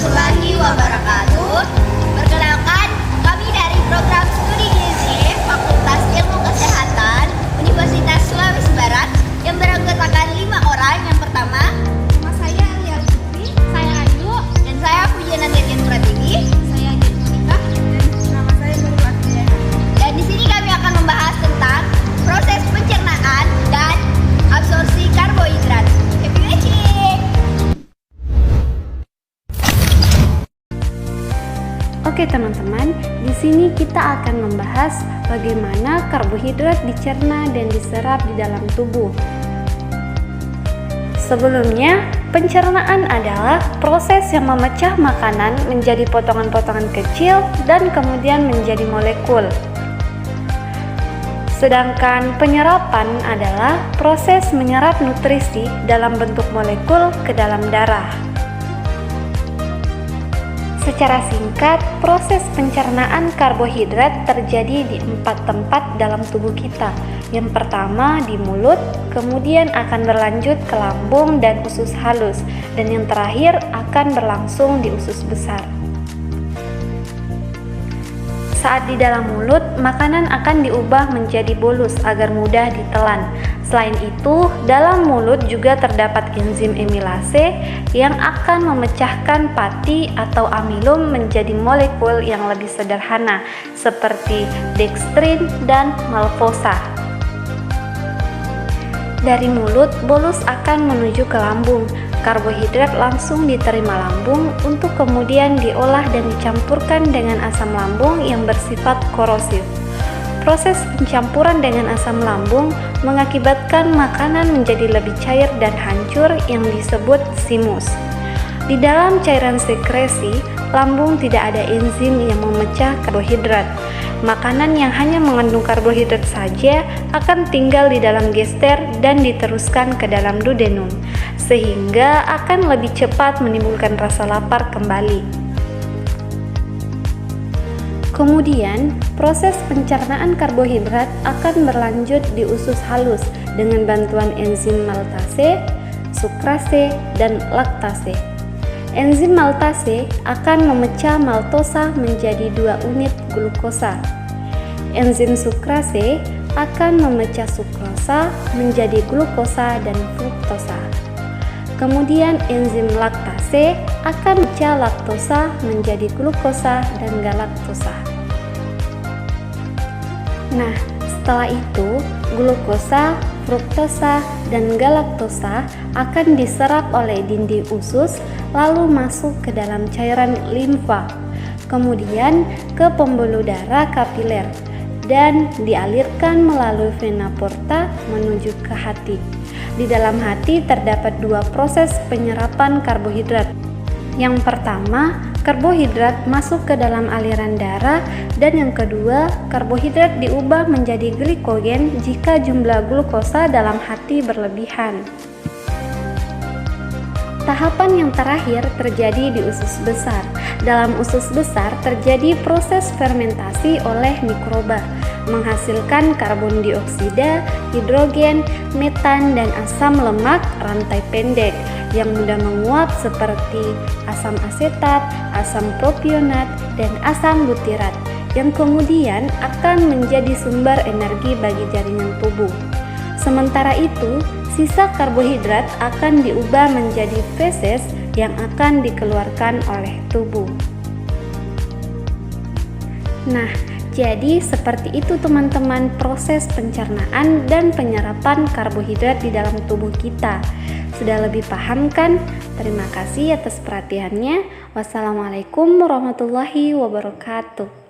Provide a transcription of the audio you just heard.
warahmatullahi wabarakatuh. Perkenalkan, kami dari program studi gizi Fakultas Ilmu Kesehatan Universitas Sulawesi Barat yang beranggotakan 5 orang. Yang pertama, Nama saya Alia Lutfi, saya Ayu, dan saya Pujiana Dirjen Pratiwi. saya Jen Monika, dan nama saya Nurul Asriana. Dan di sini kami akan membahas tentang proses pencernaan dan absorpsi karbohidrat. Happy watching! Oke teman-teman, di sini kita akan membahas bagaimana karbohidrat dicerna dan diserap di dalam tubuh. Sebelumnya, pencernaan adalah proses yang memecah makanan menjadi potongan-potongan kecil dan kemudian menjadi molekul. Sedangkan penyerapan adalah proses menyerap nutrisi dalam bentuk molekul ke dalam darah. Secara singkat, proses pencernaan karbohidrat terjadi di 4 tempat dalam tubuh kita. Yang pertama di mulut, kemudian akan berlanjut ke lambung dan usus halus, dan yang terakhir akan berlangsung di usus besar. Saat di dalam mulut, makanan akan diubah menjadi bolus agar mudah ditelan. Selain itu, dalam mulut juga terdapat enzim amilase yang akan memecahkan pati atau amilum menjadi molekul yang lebih sederhana, seperti dextrin dan maltosa. Dari mulut, bolus akan menuju ke lambung. Karbohidrat langsung diterima lambung untuk kemudian diolah dan dicampurkan dengan asam lambung yang bersifat korosif. Proses pencampuran dengan asam lambung mengakibatkan makanan menjadi lebih cair dan hancur yang disebut simus. Di dalam cairan sekresi, lambung tidak ada enzim yang memecah karbohidrat. Makanan yang hanya mengandung karbohidrat saja akan tinggal di dalam gester dan diteruskan ke dalam duodenum, sehingga akan lebih cepat menimbulkan rasa lapar kembali. Kemudian, proses pencernaan karbohidrat akan berlanjut di usus halus dengan bantuan enzim maltase, sukrase, dan laktase. Enzim maltase akan memecah maltosa menjadi 2 unit glukosa. Enzim sukrase akan memecah sukrosa menjadi glukosa dan fruktosa. Kemudian enzim laktase akan memecah laktosa menjadi glukosa dan galaktosa. Nah, setelah itu glukosa, fruktosa, dan galaktosa akan diserap oleh dinding usus lalu masuk ke dalam cairan limfa, kemudian ke pembuluh darah kapiler dan dialirkan melalui vena porta menuju ke hati. Di dalam hati terdapat 2 proses penyerapan karbohidrat. Yang pertama, karbohidrat masuk ke dalam aliran darah, dan yang kedua, karbohidrat diubah menjadi glikogen jika jumlah glukosa dalam hati berlebihan. Tahapan yang terakhir terjadi di usus besar. Dalam usus besar terjadi proses fermentasi oleh mikroba, menghasilkan karbon dioksida, hidrogen, metan, dan asam lemak rantai pendek yang mudah menguap seperti asam asetat, asam propionat, dan asam butirat, yang kemudian akan menjadi sumber energi bagi jaringan tubuh. Sementara itu, sisa karbohidrat akan diubah menjadi feses yang akan dikeluarkan oleh tubuh. Nah, jadi seperti itu teman-teman proses pencernaan dan penyerapan karbohidrat di dalam tubuh kita. Sudah lebih paham kan? Terima kasih atas perhatiannya. Wassalamualaikum warahmatullahi wabarakatuh.